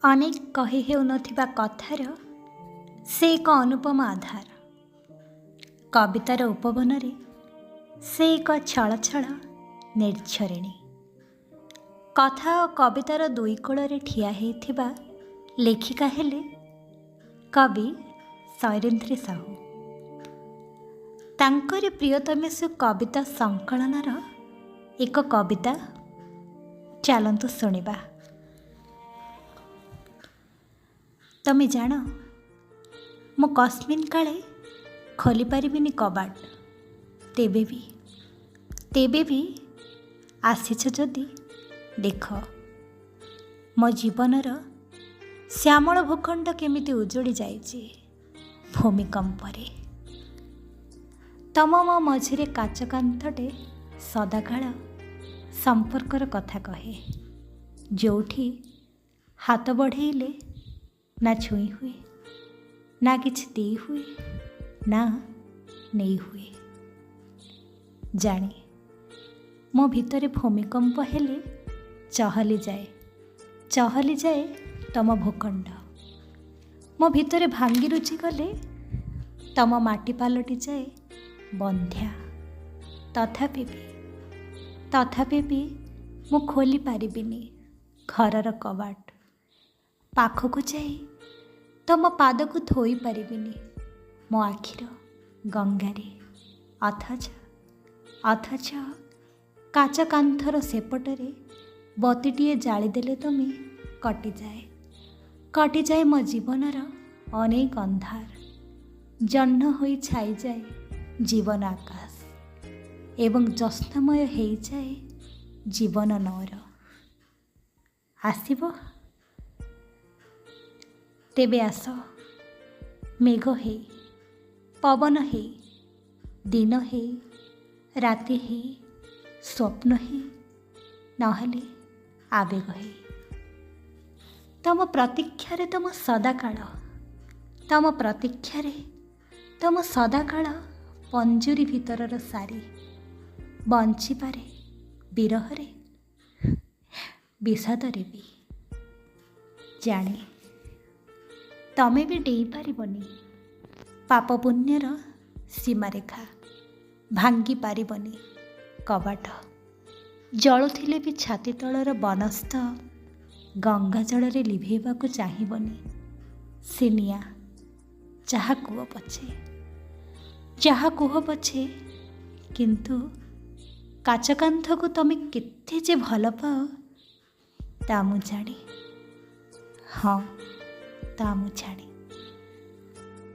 ଅନେକ କହି ହେଉନଥିବା କଥାର ସେ ଏକ ଅନୁପମ ଆଧାର। କବିତାର ଉପବନରେ ସେ ଏକ ଛଳଛଳ ନିର୍ଝରିଣୀ। କଥା ଓ କବିତାର ଦୁଇ କୂଳରେ ଠିଆ ହୋଇଥିବା ଲେଖିକା ହେଲେ କବି ଶୈରେନ୍ଦ୍ରୀ ସାହୁ। ତାଙ୍କରି ପ୍ରିୟତମେଷୁ କବିତା ସଂକଳନର ଏକ କବିତା ଚାଲନ୍ତୁ ଶୁଣିବା। ତମେ ଜାଣ, ମୁଁ କସ୍ମିନ୍ କାଳେ ଖୋଲିପାରିବିନି କବାଟ। ତେବେ ବି ଆସିଛ ଯଦି ଦେଖ, ମୋ ଜୀବନର ଶ୍ୟାମଳ ଭୂଖଣ୍ଡ କେମିତି ଉଜୁଡ଼ି ଯାଇଛି ଭୂମିକମ୍ପରେ। ତମ ମୋ ମଝିରେ କାଚ କାନ୍ଥଟେ ସଦାକାଳ ସମ୍ପର୍କର କଥା କହେ, ଯେଉଁଠି ହାତ ବଢ଼େଇଲେ ନା ଛୁଇଁ ହୁଏ, ନା କିଛି ଦେଇ ହୁଏ, ନା ନେଇ ହୁଏ। ଜାଣେ, ମୋ ଭିତରେ ଭୂମିକମ୍ପ ହେଲେ ଚହଲିଯାଏ ତମ ଭୂଖଣ୍ଡ। ମୋ ଭିତରେ ଭାଙ୍ଗି ରୁଜି ଗଲେ ତମ ମାଟି ପାଲଟିଯାଏ ବନ୍ଧ୍ୟା। ତଥାପି ବି ମୁଁ ଖୋଲି ପାରିବିନି ଘରର କବାଟ। ପାଖକୁ ଯାଇ ତମ ପାଦକୁ ଧୋଇ ପାରିବିନି ମୋ ଆଖିର ଗଙ୍ଗାରେ। ଅଥଚ କାଚ କାନ୍ଥର ସେପଟରେ ବତିଟିଏ ଜାଳିଦେଲେ ତମେ କଟିଯାଏ ମୋ ଜୀବନର ଅନେକ ଅନ୍ଧାର। ଜହ୍ନ ହୋଇ ଛାଇଯାଏ ଜୀବନ ଆକାଶ ଏବଂ ଜ୍ୟୋତ୍ସ୍ନାମୟ ହେଇଯାଏ ଜୀବନ ନଅର। ଆସିବ? ତେବେ ଆସ, ମେଘ ହେଇ, ପବନ ହେଇ, ଦିନ ହେଇ, ରାତି ହେଇ, ସ୍ୱପ୍ନ ହେଇ, ନହେଲେ ଆବେଗ ହେଇ। ତମ ପ୍ରତୀକ୍ଷାରେ ତମ ସଦାକାଳ ପଞ୍ଜୁରୀ ଭିତରର ଶାରୀ ବଞ୍ଚିପାରେ ବିରହରେ, ବିଷାଦରେ ବି। ଜାଣେ, ତମେ ବି ଡେଇଁପାରିବନି ପାପ ପୁଣ୍ୟର ସୀମାରେଖା, ଭାଙ୍ଗି ପାରିବନି କବାଟ। ଜଳୁଥିଲେ ବି ଛାତି ତଳର ବନସ୍ଥ ଗଙ୍ଗା ଜଳରେ ଲିଭେଇବାକୁ ଚାହିଁବନି ସେ ନିଆଁ। ଯାହା କୁହ ପଛେ, କିନ୍ତୁ କାଚ କାନ୍ଥକୁ ତମେ କେତେ ଯେ ଭଲ ପାଅ ତା ମୁଁ ଜାଣେ। ହଁ, ତା ମୁଁ ଜାଣେ।